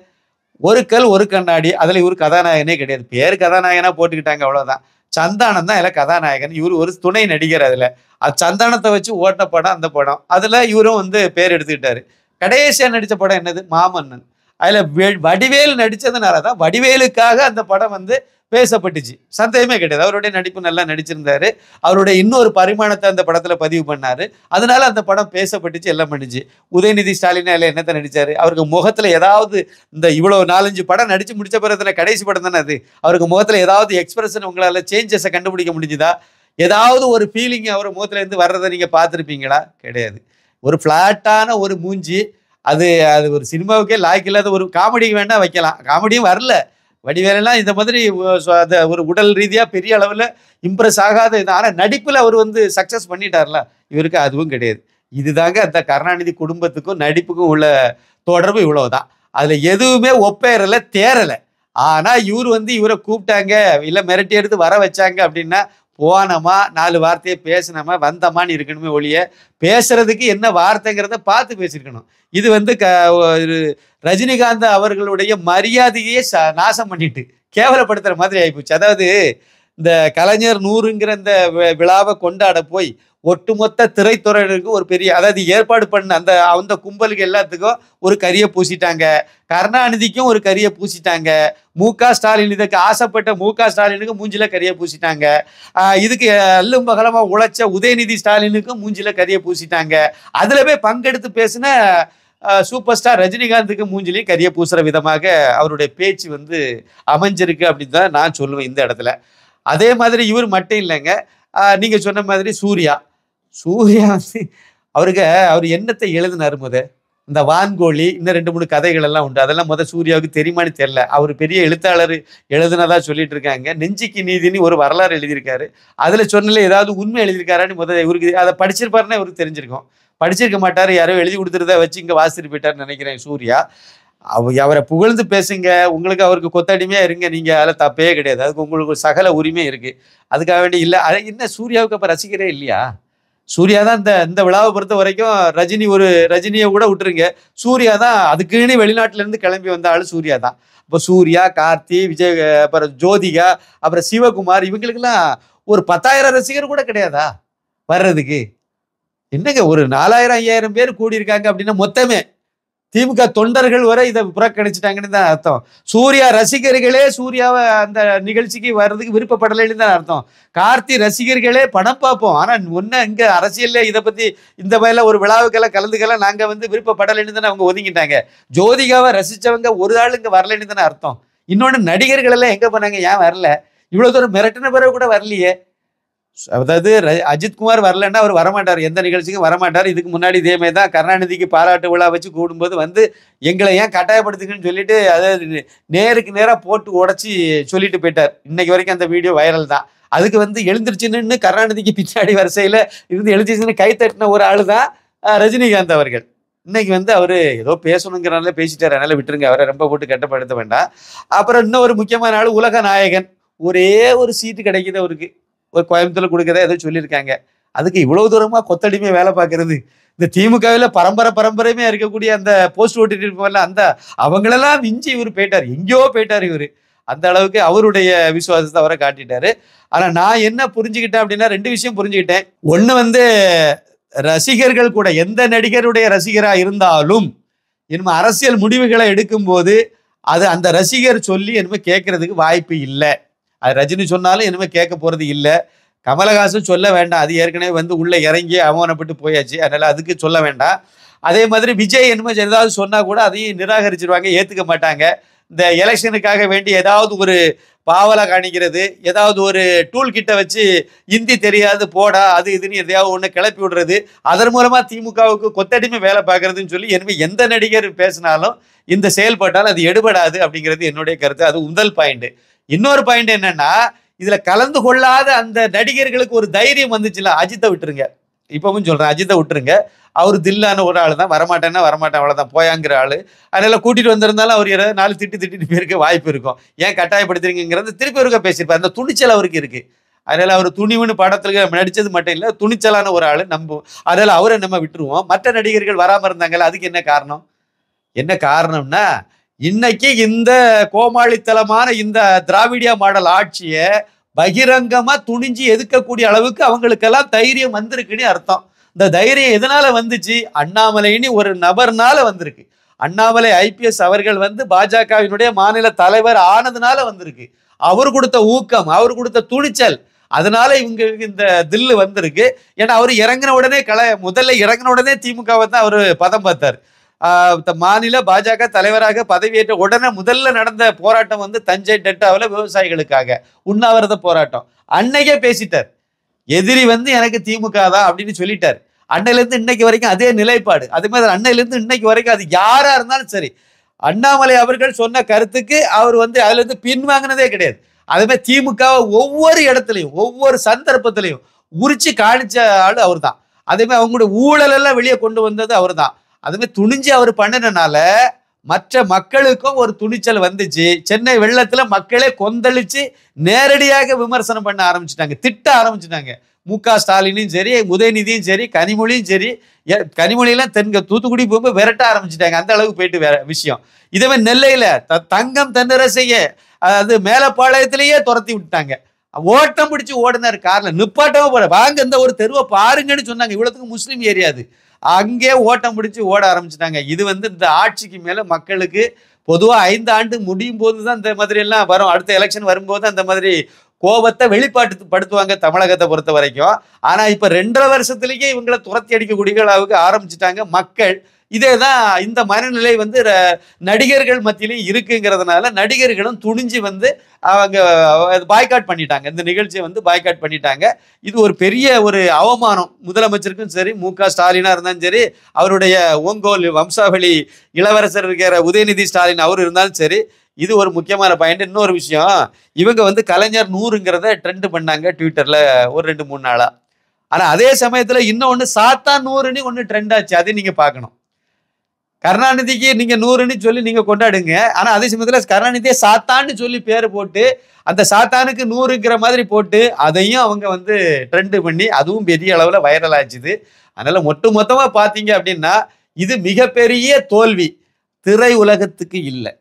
ஒரு கல் ஒரு கண்ணாடி. அதுல இவர் கதாநாயகனே கிடையாது. பேர் கதாநாயகனா போட்டுக்கிட்டாங்க, அவ்வளவுதான். சந்தானம் தான் அதில் கதாநாயகன். இவர் ஒரு துணை நடிகர். அதுல அது சந்தானத்தை வச்சு ஓட்ட படம் அந்த படம். அதுல இவரும் வந்து பேர் எடுத்துக்கிட்டாரு. கடைசியா நடிச்ச படம் என்னது? மாமன்னன். அதுல வடிவேல் நடிச்சதுனாலதான் வடிவேலுக்காக அந்த படம் வந்து பேசப்பட்டுச்சு. சந்தேகமே கிடையாது. அவருடைய நடிப்பு நல்லா நடிச்சிருந்தாரு. அவருடைய இன்னொரு பரிமாணத்தை அந்த படத்துல பதிவு பண்ணாரு. அதனால அந்த படம் பேசப்பட்டுச்சு, எல்லாம் பண்ணிச்சு. உதயநிதி ஸ்டாலின் அதில் என்னத்தை நடிச்சாரு? அவருக்கு முகத்துல ஏதாவது இந்த இவ்வளவு 4-5 படம் நடிச்சு முடிச்ச பிறகு கடைசி படம் தானே அது. அவருக்கு முகத்துல ஏதாவது எக்ஸ்பிரஷன் உங்களால சேஞ்சஸை கண்டுபிடிக்க முடிஞ்சுதா? ஏதாவது ஒரு ஃபீலிங் அவர் முகத்துல இருந்து வர்றதை நீங்க பார்த்துருப்பீங்களா? கிடையாது. ஒரு ஃபிளாட்டான ஒரு மூஞ்சி. அது அது ஒரு சினிமாவுக்கே லாய்க்கு இல்லாத ஒரு காமெடிக்கு வேணா வைக்கலாம். காமெடியும் வரல. வடிவேலெல்லாம் இந்த மாதிரி ஒரு உடல் ரீதியாக பெரிய அளவில் இம்ப்ரெஸ் ஆகாத இது. ஆனால் நடிப்பில் அவர் வந்து சக்ஸஸ் பண்ணிட்டார்ல. இவருக்கு அதுவும் கிடையாது. இதுதாங்க அந்த கருணாநிதி குடும்பத்துக்கும் நடிப்புக்கும் உள்ள தொடர்பு இவ்வளவுதான். அதில் எதுவுமே ஒப்பேறலை, தேரலை. ஆனால் இவர் வந்து இவரை கூப்பிட்டாங்க, இல்லை மிரட்டி எடுத்து வர வச்சாங்க அப்படின்னா போனோமா 4 வார்த்தையை பேசினோமா வந்தமான்னு இருக்கணுமே ஒழிய பேசுறதுக்கு என்ன வார்த்தைங்கிறத பார்த்து பேசியிருக்கணும். இது வந்து ரஜினிகாந்த் அவர்களுடைய மரியாதையே நாசம் பண்ணிட்டு கேவலப்படுத்துற மாதிரி ஆயிப்போச்சு. அதாவது இந்த கலைஞர் 100ங்கிற இந்த விழாவை கொண்டாட போய் ஒட்டுமொத்த திரைத்துறையினருக்கு ஒரு பெரிய, அதாவது ஏற்பாடு பண்ண அந்த கும்பலுக்கு எல்லாத்துக்கும் ஒரு கரியை பூசிட்டாங்க. கருணாநிதிக்கும் ஒரு கரியை பூசிட்டாங்க. மு.க. ஸ்டாலின், இதுக்கு ஆசைப்பட்ட மு.க. ஸ்டாலினுக்கு மூஞ்சில கரியை பூசிட்டாங்க. இதுக்கு அல்லும் பகலமா உழைச்ச உதயநிதி ஸ்டாலினுக்கும் மூஞ்சில கரியை பூசிட்டாங்க. அதுல போய் பங்கெடுத்து பேசின சூப்பர் ஸ்டார் ரஜினிகாந்துக்கு மூஞ்சிலையும் கரியை பூசுற விதமாக அவருடைய பேச்சு வந்து அமைஞ்சிருக்கு அப்படின்னு தான் நான் சொல்லுவேன் இந்த இடத்துல. அதே மாதிரி இவர் மட்டும் இல்லைங்க. நீங்க சொன்ன மாதிரி சூர்யா வந்து அவர் என்னத்தை எழுதினார்? இந்த வான்கோழி இன்னும் 2-3 கதைகள் எல்லாம் உண்டு. அதெல்லாம் சூர்யாவுக்கு தெரியுமான்னு தெரியல. அவர் பெரிய எழுத்தாளர் எழுதுனதா சொல்லிட்டு இருக்காங்க. நெஞ்சுக்கு நீதினு ஒரு வரலாறு எழுதியிருக்காரு. அதுல சொன்னல ஏதாவது உண்மை எழுதியிருக்காரான்னு இவருக்கு அதை படிச்சிருப்பாருன்னா இவருக்கு தெரிஞ்சிருக்கும். படிச்சிருக்க மாட்டாரு. யாரோ எழுதி கொடுத்துருந்தா வச்சு இங்க வாசிட்டு போயிட்டாருன்னு நினைக்கிறேன் சூர்யா. அவரை புகழ்ந்து பேசுங்க, உங்களுக்கு அவருக்கு கொத்தடிமையா இருங்க, நீங்க அதில் தப்பே கிடையாது. அதுக்கு உங்களுக்கு சகல உரிமை இருக்கு. அதுக்காக வேண்டி இல்லை. என்ன சூர்யாவுக்கு அப்ப ரசிகரே இல்லையா? சூர்யா தான் இந்த விழாவை பொறுத்த வரைக்கும் ரஜினியை கூட விட்டுருங்க, சூர்யா தான் அதுக்குன்னு வெளிநாட்டுல இருந்து கிளம்பி வந்த ஆளு சூர்யா தான். இப்போ சூர்யா, கார்த்தி, விஜய், அப்புறம் ஜோதிகா, அப்புறம் சிவகுமார், இவங்களுக்கெல்லாம் ஒரு 10,000 ரசிகர் கூட கிடையாதா வர்றதுக்கு? என்னங்க ஒரு 4,000-5,000 பேர் கூடியிருக்காங்க அப்படின்னா மொத்தமே திமுக தொண்டர்கள் வரை இதை புறக்கணிச்சிட்டாங்கன்னு தான் அர்த்தம். சூர்யா ரசிகர்களே சூர்யாவை அந்த நிகழ்ச்சிக்கு வர்றதுக்கு விருப்பப்படலைன்னு தான் அர்த்தம். கார்த்தி ரசிகர்களே படம் பார்ப்போம், ஆனா ஒன்னு இங்க அரசியல்ல இதை பத்தி இந்த மாதிரிலாம் ஒரு விழாவுக்கெல்லாம் கலந்துக்கெல்லாம் நாங்க வந்து விருப்பப்படலைன்னு தானே அவங்க ஒதுங்கிட்டாங்க. ஜோதிகாவை ரசிச்சவங்க ஒரு ஆள் இங்க வரலைன்னு தானே அர்த்தம். இன்னொன்னு நடிகர்கள் எல்லாம் எங்க போனாங்க? ஏன் வரல? இவ்வளவு தூரம் மிரட்டின பிறகு கூட வரலையே. அதாவது அஜித்குமார் வரலன்னா அவர் வரமாட்டார், எந்த நிகழ்ச்சிக்கும் வரமாட்டார். இதுக்கு முன்னாடி இதே மாதிரி தான் கருணாநிதிக்கு பாராட்டு விழா வச்சு கூடும்போது வந்து எங்களை ஏன் கட்டாயப்படுத்துக்குன்னு சொல்லிட்டு அதாவது நேருக்கு நேராக போட்டு உடச்சி சொல்லிட்டு போயிட்டார். இன்னைக்கு வரைக்கும் அந்த வீடியோ வைரல் தான். அதுக்கு வந்து எழுந்திருச்சுன்னு கருணாநிதிக்கு பின்னாடி வரிசையில் இருந்து எழுந்திருச்சுன்னு கை தட்டின ஒரு ஆளு தான் ரஜினிகாந்த் அவர்கள். இன்னைக்கு வந்து அவரு ஏதோ பேசணுங்கிறனால பேசிட்டார், அதனால விட்டுருங்க, அவரை ரொம்ப போட்டு கட்டப்படுத்த வேண்டாம். அப்புறம் இன்னும் ஒரு முக்கியமான ஆள் உலக நாயகன். ஒரே ஒரு சீட்டு கிடைக்குது அவருக்கு, ஒரு கோயம்புத்தூர்ல கொடுக்கறதா ஏதோ சொல்லியிருக்காங்க. அதுக்கு இவ்வளவு தூரமா கொத்தடிமை வேலை பார்க்கறது. இந்த திமுகவில் பரம்பரையுமே இருக்கக்கூடிய அந்த போஸ்ட் ஓட்டிட்டு இருப்போம்ல, அந்த அவங்களெல்லாம் மிஞ்சி இவர் போயிட்டார், எங்கேயோ போயிட்டார் இவரு. அந்த அளவுக்கு அவருடைய விசுவாசத்தை அவரை காட்டிட்டாரு. ஆனா நான் என்ன புரிஞ்சுக்கிட்டேன் அப்படின்னா 2 விஷயம் புரிஞ்சுக்கிட்டேன். ஒண்ணு வந்து ரசிகர்கள் கூட எந்த நடிகருடைய ரசிகரா இருந்தாலும் இனிமே அரசியல் முடிவுகளை எடுக்கும் போது அது அந்த ரசிகர் சொல்லி இனிமே கேட்கறதுக்கு வாய்ப்பு இல்லை. அது ரஜினி சொன்னாலும் இனிமே கேட்க போறது இல்லை. கமலஹாசன் சொல்ல வேண்டாம், அது ஏற்கனவே வந்து உள்ள இறங்கி அவமானப்பட்டு போயாச்சு, அதனால அதுக்கு சொல்ல வேண்டாம். அதே மாதிரி விஜய் இனிமே ஏதாவது சொன்னா கூட அதையும் நிராகரிச்சிருவாங்க, ஏத்துக்க மாட்டாங்க. இந்த எலெக்ஷனுக்காக வேண்டி ஏதாவது ஒரு பாவலா காணிக்கிறது, ஏதாவது ஒரு டூல் கிட்ட வச்சு இந்தி தெரியாது போடா அது இதுன்னு எதையாவது ஒண்ணு கிளப்பி விடுறது, அதன் மூலமா திமுகவுக்கு கொத்தடிமை வேலை பார்க்கறதுன்னு சொல்லி எனவே எந்த நடிகர் பேசினாலும் இந்த செயல்பட்டால் அது எடுபடாது அப்படிங்கிறது என்னுடைய கருத்து. அது முதல் பாயிண்ட். இன்னொரு பாயிண்ட் என்னன்னா, இதுல கலந்து கொள்ளாத அந்த நடிகர்களுக்கு ஒரு தைரியம் வந்துச்சுல, அஜித்தை விட்டுருங்க, இப்பவும் சொல்றேன், அஜித்தை விட்டுருங்க. அவர் தில்லான ஒரு ஆள் தான், வரமாட்டேன்னா வரமாட்டேன் அவ்வளவுதான் போயாங்கிற ஆளு. அதனால கூட்டிட்டு வந்திருந்தாலும் அவர் ஏதாவது 4 திட்டிட்டு போயிருக்க வாய்ப்பு இருக்கும். ஏன் கட்டாயப்படுத்துறீங்கிறது திருப்பி ஒருக்கா பேசியிருப்பார். அந்த துணிச்சல் அவருக்கு இருக்கு. அதனால அவர் துணிவுன்னு படத்துல நடிச்சது மட்டும் இல்ல, துணிச்சலான ஒரு ஆளு நம்புவோம். அதனால அவரை நம்ம விட்டுருவோம். மற்ற நடிகர்கள் வராம இருந்தாங்கல்ல, அதுக்கு என்ன காரணம்? என்ன காரணம்னா, இன்னைக்கு இந்த கோமாளித்தனமான இந்த திராவிடியா மாடல் ஆட்சியை பகிரங்கமா துணிஞ்சு எதிர்க்கக்கூடிய அளவுக்கு அவங்களுக்கெல்லாம் தைரியம் வந்திருக்குன்னு அர்த்தம். இந்த தைரியம் எதனால வந்துச்சு? அண்ணாமலைன்னு ஒரு நபர்னால வந்திருக்கு. அண்ணாமலை ஐபிஎஸ் அவர்கள் வந்து பாஜகவினுடைய மாநில தலைவர் ஆனதுனால வந்திருக்கு. அவர் கொடுத்த ஊக்கம், அவர் கொடுத்த துணிச்சல், அதனால இவங்க இந்த தில்லு வந்திருக்கு. ஏன்னா அவர் இறங்கின உடனே முதல்ல இறங்கின உடனே திமுகவை தான் அவர் பதம் பார்த்தார். மாநில பாஜக தலைவராக பதவியேற்ற உடனே முதல்ல நடந்த போராட்டம் வந்து தஞ்சை டெல்டாவில் விவசாயிகளுக்காக உண்ணாவிரத போராட்டம். அன்னைக்கே பேசிட்டார், எதிரி வந்து எனக்கு திமுக தான் அப்படின்னு சொல்லிட்டார். அன்னையிலேருந்து இன்னைக்கு வரைக்கும் அதே நிலைப்பாடு. அதே மாதிரி அன்னையிலேருந்து இன்னைக்கு வரைக்கும் அது யாரா இருந்தாலும் சரி, அண்ணாமலை அவர்கள் சொன்ன கருத்துக்கு அவர் வந்து அதுல இருந்து பின்வாங்கினதே கிடையாது. அதே மாதிரி திமுக ஒவ்வொரு இடத்துலையும் ஒவ்வொரு சந்தர்ப்பத்திலையும் உரிச்சு காணிச்ச ஆளு அவர் தான். அதே மாதிரி அவங்களுடைய ஊழல் எல்லாம் வெளியே கொண்டு வந்தது அவர் தான். அதுமாதிரி துணிஞ்சு அவர் பண்ணினால மற்ற மக்களுக்கும் ஒரு துணிச்சல் வந்துச்சு. சென்னை வெள்ளத்துல மக்களே கொந்தளிச்சு நேரடியாக விமர்சனம் பண்ண ஆரம்பிச்சுட்டாங்க, திட்ட ஆரம்பிச்சுட்டாங்க. மு.க. ஸ்டாலினும் சரி, உதயநிதியும் சரி, கனிமொழியும் சரி, கனிமொழியெல்லாம் தூத்துக்குடி போகும்போது விரட்ட ஆரம்பிச்சுட்டாங்க. அந்த அளவுக்கு போயிட்டு வேற விஷயம். இதுவே நெல்லையில தங்கம் தென்னரசையே அதாவது மேலப்பாளையத்திலேயே துரத்தி விட்டாங்க. ஓட்டம் பிடிச்சு ஓடினார் கார்ல, நிப்பாட்டமா போட வாங்க இந்த ஒரு தெருவை பாருங்கன்னு சொன்னாங்க. இவ்வளவுக்கு முஸ்லீம் ஏரியாது, அங்கே ஓட்டம் பிடிச்சு ஓட ஆரம்பிச்சுட்டாங்க. இது வந்து இந்த ஆட்சிக்கு மேல மக்களுக்கு பொதுவா 5 ஆண்டு முடியும் போதுதான் இந்த மாதிரி எல்லாம் வரும். அடுத்த எலெக்ஷன் வரும்போது அந்த மாதிரி கோபத்தை வெளிப்பாட்டுப்படுத்துவாங்க தமிழகத்தை பொறுத்த வரைக்கும். ஆனா இப்ப 2.5 வருஷத்திலேயே இவங்களை துரத்தி அடிக்கக்கூடிய அளவுக்கு ஆரம்பிச்சுட்டாங்க மக்கள். இதேதான் இந்த மனநிலை வந்து நடிகர்கள் மத்தியிலையும் இருக்குங்கிறதுனால நடிகர்களும் துணிஞ்சு வந்து அவங்க பாய்காட் பண்ணிட்டாங்க, இந்த நிகழ்ச்சியை வந்து பாய்காட் பண்ணிட்டாங்க. இது ஒரு பெரிய ஒரு அவமானம் முதலமைச்சருக்கும் சரி, மு.க. ஸ்டாலினா இருந்தாலும் சரி, அவருடைய ஓங்கோல் வம்சாவளி இளவரசர் இருக்கிற உதயநிதி ஸ்டாலின் அவர் இருந்தாலும் சரி. இது ஒரு முக்கியமான பாயிண்ட். இன்னொரு விஷயம், இவங்க வந்து கலைஞர் 100ங்கிறத ட்ரெண்ட் பண்ணாங்க ட்விட்டர்ல ஒரு 2-3 நாளா. ஆனா அதே சமயத்துல இன்னொன்னு சாத்தான் 100ன்னு ஒண்ணு ட்ரெண்ட் ஆச்சு. அதையும் நீங்க பார்க்கணும். கருணாநிதிக்கு நீங்க 100ன்னு சொல்லி நீங்க கொண்டாடுங்க, ஆனா அதே சமயத்துல கருணாநிதியை சாத்தான்னு சொல்லி பேரு போட்டு அந்த சாத்தானுக்கு 100ங்கிற மாதிரி போட்டு அதையும் அவங்க வந்து ட்ரெண்ட் பண்ணி அதுவும் பெரிய அளவுல வைரல் ஆச்சுது. அதனால மொத்தமா பாத்தீங்க அப்படின்னா இது மிகப்பெரிய தோல்வி. திரை உலகத்துக்கு இல்லை,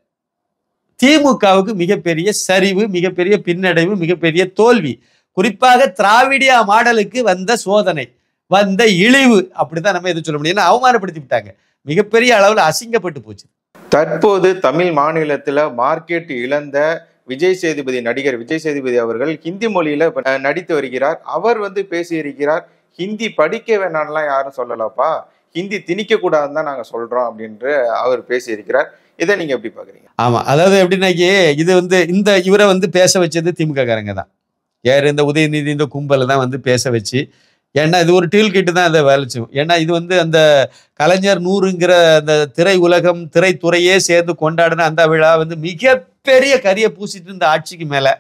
திமுகவுக்கு மிகப்பெரிய சரிவு, மிகப்பெரிய பின்னடைவு, மிகப்பெரிய தோல்வி. குறிப்பாக திராவிடியா மாடலுக்கு வந்த சோதனை, வந்த இழிவு, அப்படிதான் நம்ம எது சொல்ல முடியும். அவமானப்படுத்தி விட்டாங்க, மிகப்பெரிய அளவுல அசிங்கப்பட்டு போச்சு. தற்போது தமிழ் மாநிலத்துல மார்க்கெட் இழந்த நடிகர் விஜய் சேதுபதி அவர்கள் ஹிந்தி மொழியில நடித்து வருகிறார். அவர் வந்து பேசியிருக்கிறார், ஹிந்தி படிக்க வேணாம்லாம் யாரும் சொல்லலப்பா, ஹிந்தி திணிக்க கூடாதுன்னு தான் நாங்க சொல்றோம் அப்படின்னு அவர் பேசியிருக்கிறார். இதை நீங்க எப்படி பாக்குறீங்க? ஆமா, அதாவது எப்படின்னாக்கி இது வந்து இவரை வந்து பேச வச்சது திமுக காரங்க தான். யார்? இந்த உதயநிதி இந்த கும்பலை தான் வந்து பேச வச்சு. ஏன்னா இது ஒரு டீல் கிட்டு தான் அதை வேலைச்சும். ஏன்னா இது வந்து அந்த கலைஞர் 100ங்கிற அந்த திரை உலகம் திரைத்துறையே சேர்ந்து கொண்டாடின அந்த விழா வந்து மிகப்பெரிய கரிய பூசிட்டு இந்த ஆட்சிக்கு மேல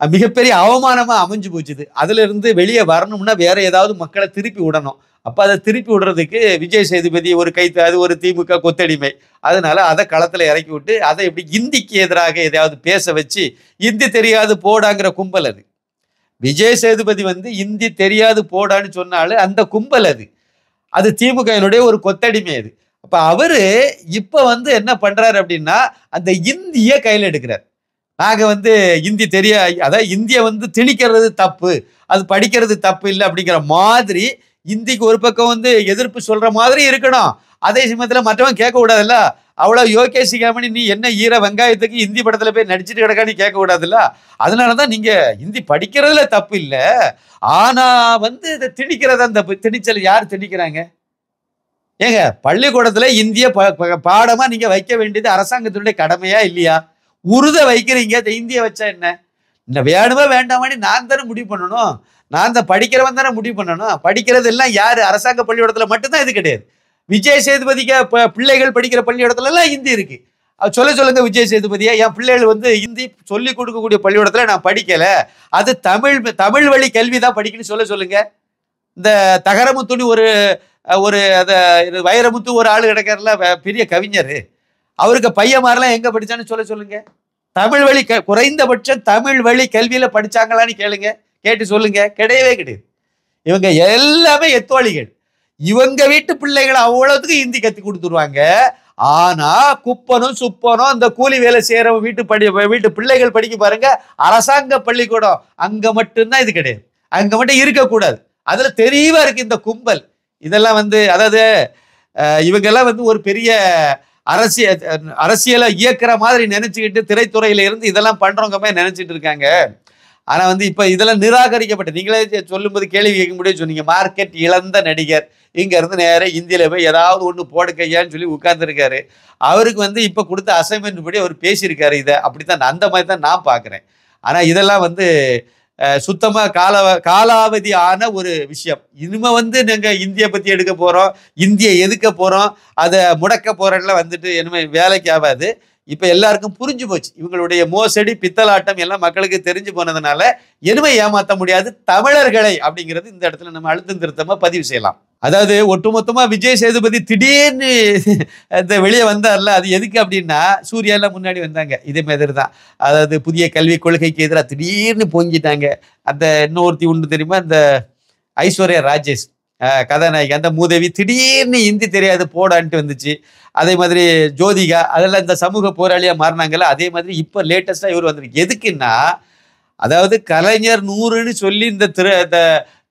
மிகப்பெரிய அவமானமா அமைஞ்சு போச்சுது. அதுல இருந்து வெளியே வரணும்னா வேற ஏதாவது மக்களை திருப்பி விடணும். அப்ப அதை திருப்பி விடுறதுக்கு விஜய் சேதுபதி ஒரு அது ஒரு திமுக கொத்தடிமை. அதனால அதை களத்துல இறக்கி விட்டு அதை எப்படி இந்திக்கு எதிராக எதையாவது பேச வச்சு இந்தி தெரியாது போடாங்கிற கும்பல் அது. விஜய் சேதுபதி வந்து இந்தி தெரியாது போடான்னு சொன்னாலும் அந்த கும்பல் அது திமுகவினுடைய ஒரு கொத்தடிமை அது. அப்ப அவரு இப்ப வந்து என்ன பண்றாரு அப்படின்னா அந்த இந்திய கையில் எடுக்கிறார். நாங்க வந்து இந்தி அதாவது இந்திய வந்து திணிக்கிறது தப்பு, அது படிக்கிறது தப்பு இல்லை அப்படிங்கிற மாதிரி இந்திக்கு ஒரு பக்கம் வந்து எதிர்ப்பு சொல்ற மாதிரி இருக்கணும். அதே சமயத்துல மற்றவன் கேட்க கூடாதுல்ல, அவ்வளவு யோகேஷ் காமணி நீ என்ன ஈர வெங்காயத்துக்கு இந்தி படத்துல போய் நடிச்சுட்டு கிடக்கான்னு கேட்க கூடாதுல்ல. அதனாலதான் நீங்க இந்தி படிக்கிறதுல தப்பு இல்லை, ஆனா வந்து இதை திணிக்கிறதா தப்பு. திணிச்சல் யார் திணிக்கிறாங்க? ஏங்க, பள்ளிக்கூடத்துல இந்திய பாடமா நீங்க வைக்க வேண்டியது அரசாங்கத்தினுடைய கடமையா இல்லையா? உருத வைக்கிறீங்க, இந்திய வச்சா என்ன? இந்த வேணுமா வேண்டாமான்னு நான் தானே முடிவு பண்ணணும். நான் தான் படிக்கிறவன் தானே முடிவு பண்ணணும். படிக்கிறது எல்லாம் யாரு? அரசாங்க பள்ளிக்கூடத்துல மட்டும்தான் இது கிடையாது. விஜய் சேதுபதிக்கு பிள்ளைகள் படிக்கிற பள்ளிக்கூடத்துல எல்லாம் ஹிந்தி இருக்கு. சொல்லுங்க விஜய் சேதுபதியா, என் பிள்ளைகள் வந்து ஹிந்தி சொல்லிக் கொடுக்கக்கூடிய பள்ளிக்கூடத்துல நான் படிக்கல, அது தமிழ் வழி கல்வி தான் படிக்கணும்னு சொல்லுங்க. இந்த தகரமுத்துன்னு ஒரு ஒரு வைரமுத்து ஒரு ஆளு கிடக்கிறல, பெரிய கவிஞர், அவருக்கு பையன் மாதிரிலாம் எங்க படிச்சான்னு சொல்லுங்க. தமிழ் வழி குறைந்தபட்சம் தமிழ் வழி கல்வியில படிச்சாங்களான்னு கேட்டு சொல்லுங்க. கிடையவே கிடையாது. இவங்க எல்லாமே எத்தோழிகள். இவங்க வீட்டு பிள்ளைகளை அவ்வளவுக்கு ஹிந்தி கத்து கொடுத்துருவாங்க. ஆனா குப்பனும் சுப்பனும் இந்த கூலி வேலை செய்யற வீட்டு பிள்ளைகள் படிக்க பாருங்க, அரசாங்க பள்ளிக்கூடம், அங்க மட்டும்தான் இது கிடையாது. அங்க மட்டும் இருக்கக்கூடாது. அதுல தெளிவா இருக்கு இந்த கும்பல். இதெல்லாம் வந்து அதாவது இவங்கெல்லாம் வந்து ஒரு பெரிய அரசியலை இயக்குற மாதிரி நினைச்சுக்கிட்டு திரைத்துறையில இருந்து இதெல்லாம் பண்றவங்க மாதிரி நினைச்சிட்டு இருக்காங்க. ஆனா வந்து இப்ப இதெல்லாம் நிராகரிக்கப்பட்ட, நீங்களே சொல்லும்போது கேள்வி கேட்க முடியாது சொன்னீங்க. மார்க்கெட் இழந்த நடிகர் இங்க இருந்து நேரம் இந்தியில போய் ஏதாவது ஒண்ணு போடுக்கையான்னு சொல்லி உட்கார்ந்துருக்காரு. அவருக்கு வந்து இப்ப கொடுத்த அசைன்மெண்ட் படி அவர் பேசியிருக்காரு. இதை அப்படித்தான் அந்த மாதிரி தான் நான் பாக்குறேன். ஆனா இதெல்லாம் வந்து சுத்தமா காலாவதி ஆன ஒரு விஷயம். இனிமே வந்து நாங்க இந்திய பத்தி எடுக்க போறோம், இந்திய எதுக்க போறோம், அதை முடக்க போறோம்லாம் வந்துட்டு இனிமே வேலைக்கு ஆகாது. இப்ப எல்லாருக்கும் புரிஞ்சு போச்சு. இவங்களுடைய மோசடி பித்தலாட்டம் எல்லாம் மக்களுக்கு தெரிஞ்சு போனதுனால இனிமே ஏமாத்த முடியாது தமிழர்களை அப்படிங்கிறது இந்த இடத்துல நம்ம அழுத்தம் திருத்தமா பதிவு செய்யலாம். அதாவது ஒட்டுமொத்தமா விஜய் சேதுபதி திடீர்னு இந்த வெளியே வந்தார்ல, அது எதுக்கு அப்படின்னா சூர்யாலாம் முன்னாடி வந்தாங்க இதே மாதிரி தான். அதாவது புதிய கல்விக் கொள்கைக்கு எதிராக திடீர்னு பொங்கிட்டாங்க. அந்த இன்னொருத்தி உண்டு தெரியுமா, இந்த ஐஸ்வர்யா ராஜேஷ் கதாநாயகி, அந்த மூதேவி திடீர்னு ஹிந்தி தெரியாது போடான்ட்டு வந்துச்சு. அதே மாதிரி ஜோதிகா, அதெல்லாம் இந்த சமூக போராளியா மாறினாங்கல்ல. அதே மாதிரி இப்ப லேட்டஸ்டா இவர் வந்திருக்கு. எதுக்குன்னா அதாவது கலைஞர் 100ன்னு சொல்லி இந்த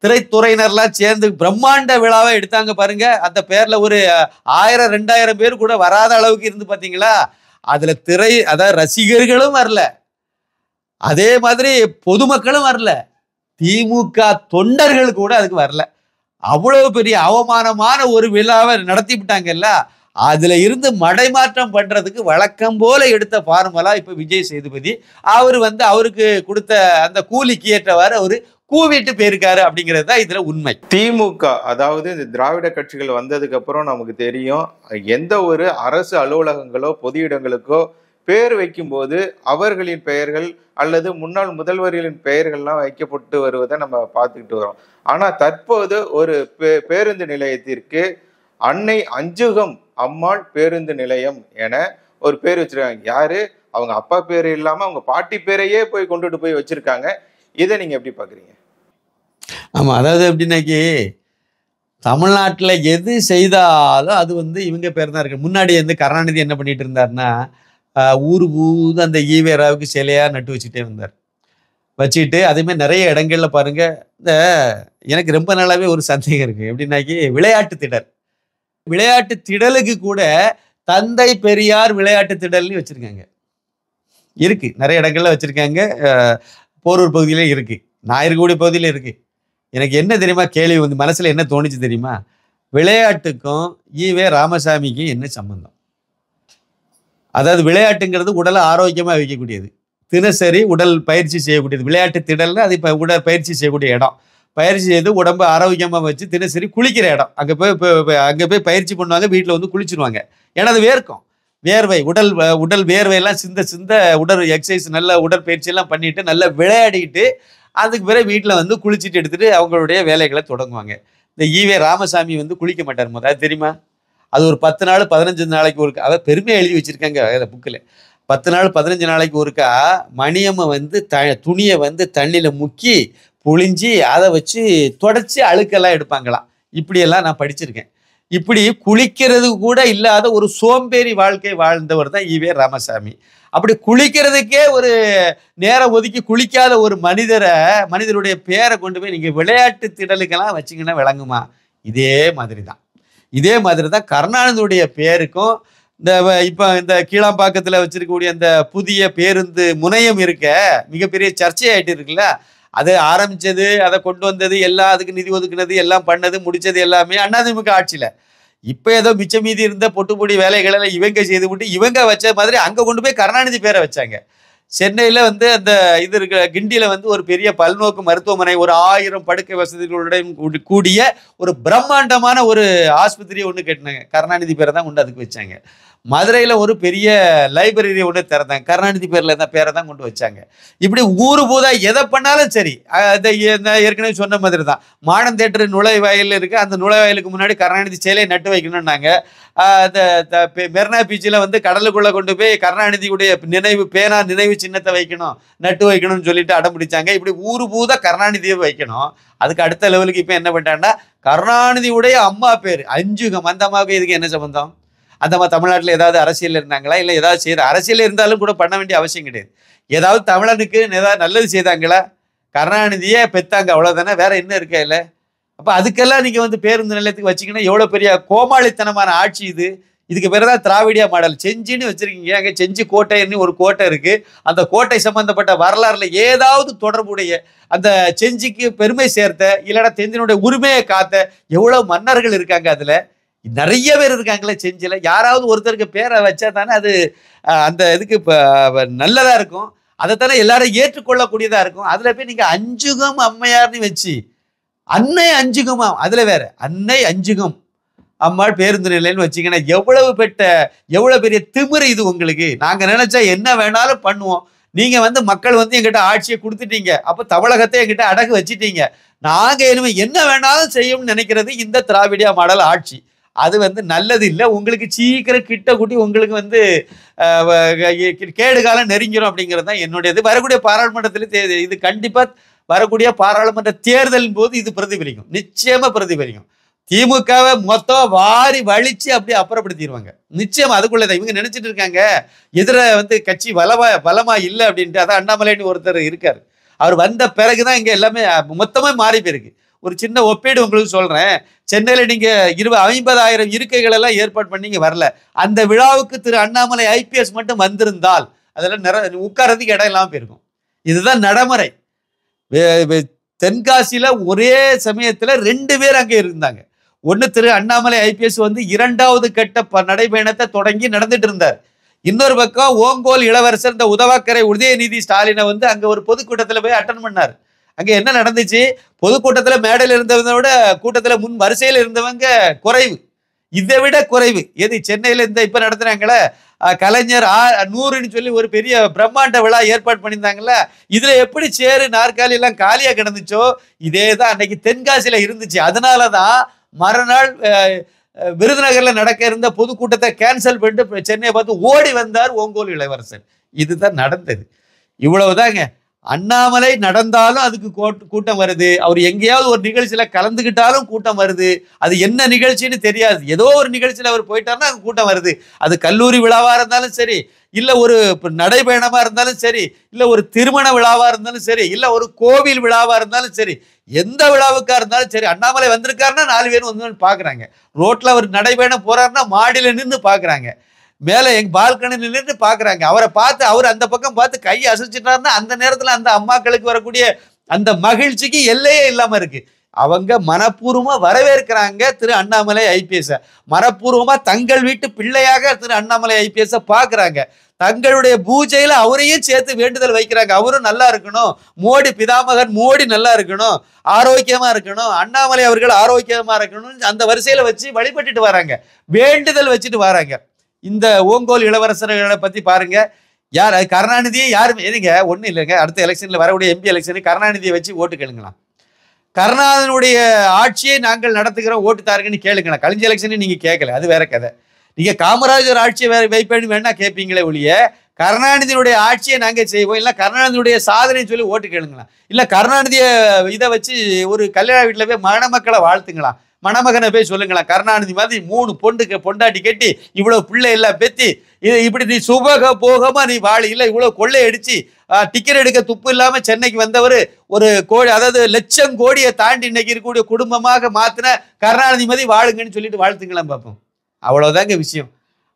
திரைத்துறையினர்லாம் சேர்ந்து பிரம்மாண்ட விழாவை எடுத்தாங்க பாருங்க. அந்த பேர்ல ஒரு 1000-2000 பேர் கூட வராத அளவுக்கு இருந்து பாத்தீங்களா. அதுல அதாவது ரசிகர்களும் வரல, அதே மாதிரி பொதுமக்களும் வரல, திமுக தொண்டர்கள் கூட அதுக்கு வரல. அவ்வளவு பெரிய அவமானமான ஒரு விழாவை நடத்தி விட்டாங்கல்ல. அதுல இருந்து மடைமாற்றம் பண்றதுக்கு வழக்கம் போல எடுத்த ஃபார்முலா இப்ப விஜய் சேதுபதி. அவர் வந்து அவருக்கு கொடுத்த அந்த கூலிக்கு ஏற்றவாறு அவரு கூவிட்டு போயிருக்காரு அப்படிங்கிறது தான் இதுல உண்மை. திமுக அதாவது இந்த திராவிட கட்சிகள் வந்ததுக்கு அப்புறம் நமக்கு தெரியும், எந்த ஒரு அரசு அலுவலகங்களோ பொது இடங்களுக்கோ பேர் வைக்கும் போது அவர்களின் பெயர்கள் அல்லது முன்னாள் முதல்வர்களின் பெயர்கள்லாம் வைக்கப்பட்டு வருவதை நம்ம பார்த்துக்கிட்டு வரோம். ஆனா தற்போது ஒரு பேருந்து நிலையத்திற்கு அன்னை அஞ்சுகம் அம்மாள் பேருந்து நிலையம் என ஒரு பேர் வச்சிருக்காங்க. யாரு? அவங்க அப்பா பேரு இல்லாம அவங்க பாட்டி பேரையே போய் கொண்டுட்டு போய் வச்சிருக்காங்க. இதை நீங்க எப்படி பாக்குறீங்க? ஆமா, அதாவது எப்படின்னாக்கி தமிழ்நாட்டுல எது செய்தாலும் அது வந்து இவங்க பேர் தான் இருக்கு. முன்னாடி வந்து கருணாநிதி என்ன பண்ணிட்டு இருந்தாருன்னா, ஊரு ஊது அந்த ஈவேராவுக்கு சிலையா நட்டு வச்சுட்டே வந்தார். வச்சுக்கிட்டு அதே மாதிரி நிறைய இடங்கள்ல பாருங்க, இந்த எனக்கு ரொம்ப நாளாவே ஒரு சந்தேகம் இருக்கு. எப்படின்னாக்கி விளையாட்டு திடலுக்கு கூட தந்தை பெரியார் விளையாட்டு திடல்னு வச்சிருக்காங்க. இருக்கு, நிறைய இடங்கள்ல வச்சிருக்காங்க. போரூர் பகுதியில இருக்கு, நாயர்கோடி பகுதியில இருக்கு. எனக்கு என்ன தெரியுமா கேள்வி வந்து மனசுல என்ன தோணுச்சு தெரியுமா, விளையாட்டுக்கும் ஈவே ராமசாமிக்கும் என்ன சம்பந்தம்? அதாவது விளையாட்டுங்கிறது உடலை ஆரோக்கியமா வைக்கக்கூடியது, தினசரி உடல் பயிற்சி செய்யக்கூடியது. விளையாட்டு திடல்னு அது இப்போ உடல் பயிற்சி செய்யக்கூடிய இடம். பயிற்சி செய்து உடம்பு ஆரோக்கியமா வச்சு தினசரி குளிக்கிற இடம். அங்கே போய் பயிற்சி பண்ணுவாங்க, வீட்டில் வந்து குளிச்சுருவாங்க. ஏன்னா அது வேர்க்கும், வேர்வை, உடல் வேர்வையெல்லாம் சிந்த உடல் எக்ஸசைஸ், நல்ல உடற்பயிற்சி எல்லாம் பண்ணிட்டு நல்லா விளையாடிட்டு அதுக்கு பிறகு வீட்டில் வந்து குளிச்சுட்டு எடுத்துட்டு அவங்களுடைய வேலைகளை தொடங்குவாங்க. இந்த ஈவே ராமசாமி வந்து குளிக்க மாட்டார் முதல், அது தெரியுமா? அது ஒரு 10 நாள் 15 நாளைக்கு ஒருக்கா, அதை பெருமையாக எழுதி வச்சிருக்காங்க அந்த புக்கில். 10 நாள் 15 நாளைக்கு ஒருக்கா மணியம்மை வந்து துணியை வந்து தண்ணியில் முக்கி புழிஞ்சி அதை வச்சு தொடச்சி அழுக்கெல்லாம் எடுப்பாங்களாம். இப்படியெல்லாம் நான் படிச்சிருக்கேன். இப்படி குளிக்கிறது கூட இல்லாத ஒரு சோம்பேறி வாழ்க்கை வாழ்ந்தவர் தான் ஈவே.ராமசாமி. அப்படி குளிக்கிறதுக்கே ஒரு நேரம் ஒதுக்கி குளிக்காத ஒரு மனிதருடைய பேரை கொண்டு போய் நீங்க விளையாட்டு திடலுக்கெல்லாம் வச்சிங்கன்னா விளங்குமா? இதே மாதிரி தான் கருணாநிதியுடைய பேருக்கும் இப்ப இந்த கீழாம்பாக்கத்துல வச்சிருக்கக்கூடிய அந்த புதிய பேருந்து முனையம் இருக்க மிகப்பெரிய சர்ச்சையாயிட்டு இருக்குல்ல. அது ஆரம்பிச்சது, அதை கொண்டு வந்தது, எல்லாம் அதுக்கு நிதி ஒதுக்குனது, எல்லாம் பண்ணது முடிச்சது எல்லாமே அதிமுக ஆட்சியில. இப்ப ஏதோ மிச்ச மீதி இருந்த பொட்டுப்பொடி வேலைகளை இவங்க செய்து விட்டு இவங்க வச்ச மாதிரி அங்க கொண்டு போய் கருணாநிதி பேரை வச்சாங்க. சென்னையில வந்து அந்த இது இருக்க கிண்டியில வந்து ஒரு பெரிய பல்நோக்கு மருத்துவமனை, ஒரு 1000 படுக்கை வசதிகளுடன் கூடிய ஒரு பிரம்மாண்டமான ஒரு ஆஸ்பத்திரி ஒண்ணு கட்டினாங்க. கருணாநிதி பேரை தான் கொண்டு அதுக்கு வச்சாங்க. மதுரையில ஒரு பெரிய லைப்ரரி ஒண்ணு திறந்தாங்க. கருணாநிதி பேரை தான் கொண்டு வச்சாங்க. இப்படி ஊரு பூரா எதை பண்ணாலும் சரி, நான் ஏற்கனவே சொன்ன மாதிரி தான். மாடர்ன் தியேட்டர் நுழைவாயில் இருக்கு. அந்த நுழைவாயிலுக்கு முன்னாடி கருணாநிதி சிலையை நட்டு வைக்கணும்னாங்க. அந்த மெரினா பீச்சில் வந்து கடலுக்குள்ள கொண்டு போய் கருணாநிதியுடைய நினைவு சின்னத்தை வைக்கணும், நட்டு வைக்கணும்னு சொல்லிட்டு அடம் பிடிச்சாங்க. இப்படி ஊரு பூரா கருணாநிதியை வைக்கணும். அதுக்கு அடுத்த லெவலுக்கு இப்போ என்ன பண்ணிட்டாங்கன்னா, கருணாநிதியுடைய அம்மா பேர் அஞ்சுகம். அந்த அம்மாவுக்கு இதுக்கு என்ன சம்பந்தம்? அந்த அம்மா தமிழ்நாட்டில் ஏதாவது அரசியல் இருந்தாங்களா? இல்லை ஏதாவது செய்த அரசியல் இருந்தாலும் கூட பண்ண வேண்டிய அவசியம் கிடையாது. ஏதாவது தமிழனுக்கு ஏதாவது நல்லது செய்தாங்களா? கருணாநிதியே பெத்தாங்க, அவ்வளோதானே. வேற என்ன இருக்கா? இல்லை. அப்போ அதுக்கெல்லாம் நீங்கள் வந்து பேருந்து நிலையத்துக்கு வச்சிங்கன்னா எவ்வளோ பெரிய கோமாளித்தனமான ஆட்சி இது. இதுக்கு பேர் தான் திராவிடியா மாடல். செஞ்சின்னு வச்சிருக்கீங்க. அங்கே செஞ்சி கோட்டைன்னு ஒரு கோட்டை இருக்கு. அந்த கோட்டை சம்பந்தப்பட்ட வரலாறுல ஏதாவது தொடர்புடைய, அந்த செஞ்சிக்கு பெருமை சேர்த்த, இல்லைன்னா செஞ்சினுடைய உரிமையை காத்த எவ்வளவு மன்னர்கள் இருக்காங்க. அதுல நிறைய பேர் இருக்காங்களே செஞ்சில. யாராவது ஒருத்தருக்கு பேரை வச்சா தானே அது அந்த இதுக்கு நல்லதா இருக்கும். அதைத்தானே எல்லாரும் ஏற்றுக்கொள்ளக்கூடியதா இருக்கும். அதுல போய் நீங்க அஞ்சுகம் அம்மையார்னு வச்சு அன்னை அஞ்சுகமா, அதுல வேற அன்னை அஞ்சுகம் அம்மாள் பேருந்து நிலையம்னு வச்சிங்கன்னா எவ்வளவு பெரிய திமிரு இது உங்களுக்கு. நாங்க நினைச்சா என்ன வேணாலும் பண்ணுவோம். நீங்க வந்து மக்கள் வந்து எங்கிட்ட ஆட்சியை கொடுத்துட்டீங்க. அப்ப தமிழகத்தை எங்கிட்ட அடகு வச்சிட்டீங்க. நாங்க இனிமே என்ன வேணாலும் செய்யும்னு நினைக்கிறது இந்த திராவிடியா மாடல் ஆட்சி. அது வந்து நல்லது இல்லை. உங்களுக்கு சீக்கிரம் கிட்ட கூட்டி உங்களுக்கு வந்து கேடு காலம் நெருங்கிடும் அப்படிங்கிறது தான் என்னுடையது. வரக்கூடிய பாராளுமன்றத்தில் இது கண்டிப்பா வரக்கூடிய பாராளுமன்ற தேர்தலின் போது இது பிரதிபலிக்கும், நிச்சயமா பிரதிபலிக்கும். திமுகவை மொத்தம் வாரி வலிச்சு அப்படியே அப்புறப்படுத்திடுவாங்க நிச்சயமா. அதுக்குள்ளதான் இவங்க நினைச்சிட்டு இருக்காங்க எதிர வந்து கட்சி பலமா இல்லை அப்படின்ட்டு. அதான் அண்ணாமலைன்னு ஒருத்தர் இருக்காரு. அவர் வந்த பிறகுதான் இங்க எல்லாமே மொத்தமா மாறி போயிருக்கு. ஒரு சின்ன ஒப்பீடு உங்களுக்கு சொல்றேன். சென்னையில நீங்க 50,000 இருக்கைகள் எல்லாம் ஏற்பாடு பண்ணி வரல. அந்த விழாவுக்கு திரு அண்ணாமலை IPS மட்டும் வந்திருந்தால் அதெல்லாம் உட்கார்றதுக்கு இடம் இல்லாம போயிருக்கும். இதுதான் நடைமுறை. தென்காசியில ஒரே சமயத்துல 2 பேர் அங்க இருந்தாங்க. ஒன்னு திரு அண்ணாமலை IPS வந்து 2வது கட்ட நடைபயணத்தை தொடங்கி நடந்துட்டு இருந்தார். இன்னொரு பக்கம் ஓங்கோல் இளவரசர் இந்த உதவாக்கரை உதயநிதி ஸ்டாலினை வந்து அங்க ஒரு பொதுக்கூட்டத்துல போய் அட்டன் பண்ணார். அங்க என்ன நடந்துச்சு? பொதுக்கூட்டத்துல மேடையில் இருந்தவங்க விட கூட்டத்துல முன் வரிசையில் இருந்தவங்க குறைவு. இதை விட குறைவு எது? சென்னையில இந்த இப்ப நடத்துறாங்களே கலைஞர் 100ன்னு சொல்லி ஒரு பெரிய பிரம்மாண்ட விழா ஏற்பாடு பண்ணியிருந்தாங்கல்ல. இதுல எப்படி சேரு நாற்காலி எல்லாம் காலியா கிடந்துச்சோ இதே தான் அன்னைக்கு தென்காசியில இருந்துச்சு. அதனாலதான் மறுநாள் விருதுநகர்ல நடக்க இருந்த பொதுக்கூட்டத்தை கேன்சல் பண்ணிட்டு சென்னையை பார்த்து ஓடி வந்தார் ஓங்கோல் இளவரசர். இதுதான் நடந்தது. இவ்வளவுதாங்க. அண்ணாமலை நடந்தாலும் அதுக்கு கூட்டம் வருது. அவர் எங்கேயாவது ஒரு நிகழ்ச்சியில கலந்துகிட்டாலும் கூட்டம் வருது. அது என்ன நிகழ்ச்சின்னு தெரியாது. ஏதோ ஒரு நிகழ்ச்சியில அவர் போயிட்டாருன்னா அங்க கூட்டம் வருது. அது கல்லூரி விழாவா இருந்தாலும் சரி, இல்ல ஒரு நடைபயணமா இருந்தாலும் சரி, இல்ல ஒரு திருமண விழாவா இருந்தாலும் சரி, இல்ல ஒரு கோவில் விழாவா இருந்தாலும் சரி, எந்த விழாவுக்கா இருந்தாலும் சரி, அண்ணாமலை வந்திருக்காருன்னா 4 பேரும் வந்து பாக்குறாங்க. ரோட்ல அவர் நடைபயணம் போறாருன்னா மாடியில நின்று பாக்குறாங்க. மேல எங்க பால்கனில நின்று பாக்குறாங்க. அவரை பார்த்து அவர் அந்த பக்கம் பார்த்து கை அசைச்சிட்டாருன்னா அந்த நேரத்துல அந்த அம்மாக்களுக்கு வரக்கூடிய அந்த மகிழ்ச்சிக்கு எல்லையே இல்லாம இருக்கு. அவங்க மனப்பூர்வமா வரவேற்கிறாங்க திரு அண்ணாமலை IPS. மனப்பூர்வமா தங்கள் வீட்டு பிள்ளையாக திரு அண்ணாமலை IPS பாக்குறாங்க. தங்களுடைய பூஜையில அவரையும் சேர்த்து வேண்டுதல் வைக்கிறாங்க. அவரும் நல்லா இருக்கணும், மோடி பிதாமகன் மோடி நல்லா இருக்கணும், ஆரோக்கியமா இருக்கணும், அண்ணாமலை அவர்கள் ஆரோக்கியமா இருக்கணும், அந்த வரிசையில வச்சு வழிபட்டுட்டு வராங்க, வேண்டுதல் வச்சுட்டு வராங்க. இந்த ஓங்கோல் இளவரசர்களை பத்தி பாருங்க. யார் கருணாநிதியை யாருமே எதுங்க ஒன்றும் இல்லைங்க. அடுத்த எலெக்ஷன்ல வரக்கூடிய MP எலெக்ஷனுக்கு கருணாநிதியை வச்சு ஓட்டு கேளுங்களாம். கருணாநிதியுடைய ஆட்சியை நாங்கள் நடத்துகிறோம் ஓட்டு தாருங்கன்னு கேளுங்களா. கழிஞ்ச எலெக்ஷன் நீங்க கேட்கல, அது வேற கதை. நீங்க காமராஜர் ஆட்சியை வேற வைப்பேன்னு வேணா கேட்பீங்களே ஒழிய கருணாநிதியுடைய ஆட்சியை நாங்க செய்வோம், இல்ல கருணாநிதியுடைய சாதனைன்னு சொல்லி ஓட்டு கேளுங்களா. இல்ல கருணாநிதியை இதை வச்சு ஒரு கல்யாண வீட்டுல போய் மணமக்களை வாழ்த்துங்களா, மணமகனை போய் சொல்லுங்களா. கருணாநிதி மாதிரி 3 பொண்டாட்டி கட்டி இவ்வளவு பிள்ளை எல்லாம் பெத்தி இப்படி நீ சுபக போகமா நீ வாழி, இல்ல இவ்வளவு கொள்ளை அடிச்சு டிக்கெட் எடுக்க துப்பு இல்லாம சென்னைக்கு வந்தவர் ஒரு கோடி, அதாவது லட்சம் கோடியை தாண்டி இன்னைக்கு இருக்கக்கூடிய குடும்பமாக மாத்தின கருணாநிதி மாதிரி வாழுங்கன்னு சொல்லிட்டு வாழ்த்துங்களாம் பார்ப்போம். அவ்வளவுதாங்க விஷயம்.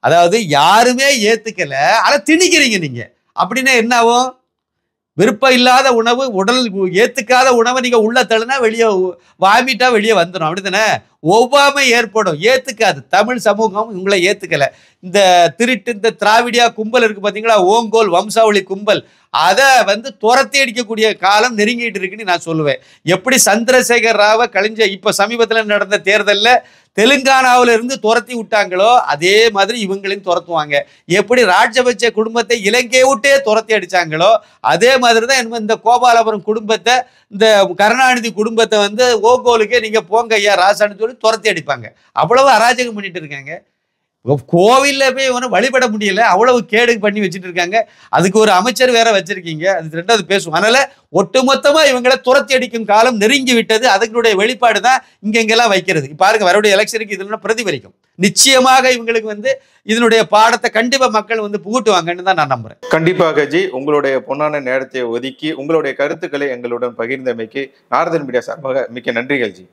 அதாவது யாருமே ஏத்துக்கல, ஆனா திணிக்கிறீங்க நீங்க. அப்படின்னா என்ன ஆகும்? விருப்பம் இல்லாத உணவு, உடல் ஏத்துக்காத உணவை நீங்க உள்ள தள்ளுனா வெளியே வாமிட்டா வெளியே வந்துடும், அப்படித்தானே? ஒவ்வாமை ஏற்படும். ஏத்துக்காது தமிழ் சமூகம் உங்களை ஏத்துக்கல. இந்த திருட்டு இந்த திராவிடியா கும்பல் இருக்கு பாத்தீங்களா, ஓங்கோல் வம்சாவளி கும்பல், அதை வந்து துரத்தி அடிக்கக்கூடிய காலம் நெருங்கிட்டு இருக்குன்னு நான் சொல்லுவேன். எப்படி சந்திரசேகர் ராவை இப்போ சமீபத்தில் நடந்த தேர்தலில் தெலுங்கானாவில இருந்து துரத்தி விட்டாங்களோ அதே மாதிரி இவங்களையும் துரத்துவாங்க. எப்படி ராஜபக்சே குடும்பத்தை இலங்கையை விட்டே துரத்தி அடிச்சாங்களோ அதே மாதிரி தான் இந்த கோபாலபுரம் குடும்பத்தை, இந்த கருணாநிதி குடும்பத்தை வந்து ஓகோலுக்கே நீங்க போங்க ஐயா ராசான்னு சொல்லி துரத்தி அடிப்பாங்க. அவ்வளவு அராஜகம் பண்ணிட்டு இருக்காங்க. கோவில்ல போய் ஒன்றும் வழிபட முடியல, அவ்வளவு கேடு பண்ணி வச்சுட்டு இருக்காங்க. அதுக்கு ஒரு அமைச்சர் வேற வச்சிருக்கீங்க, அது ரெண்டாவது பேசுவோம். அதனால ஒட்டுமொத்தமா இவங்களை துரத்தி அடிக்கும் காலம் நெருங்கி விட்டது. அதனுடைய வெளிப்பாடு தான் இங்கெல்லாம் வைக்கிறது. பாருங்க, வரக்கூடிய எலெக்ஷனுக்கு இதெல்லாம் பிரதிபலிக்கும். நிச்சயமாக இவங்களுக்கு வந்து இதனுடைய பாடத்தை கண்டிப்பா மக்கள் வந்து புகுட்டுவாங்கன்னு தான் நான் நம்புறேன். கண்டிப்பாக ஜி, உங்களுடைய பொன்னான நேரத்தை ஒதுக்கி உங்களுடைய கருத்துக்களை எங்களுடன் பகிர்ந்தமைக்கு நாரதன் மீடியா சார்பாக மிக்க நன்றிகள் ஜி.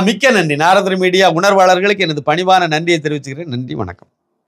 மிக்க நன்றி. நாரதன் மீடியா உணர்வாளர்களுக்கு எனது பணிவான நன்றியை தெரிவிச்சுக்கிறேன். நன்றி, வணக்கம்.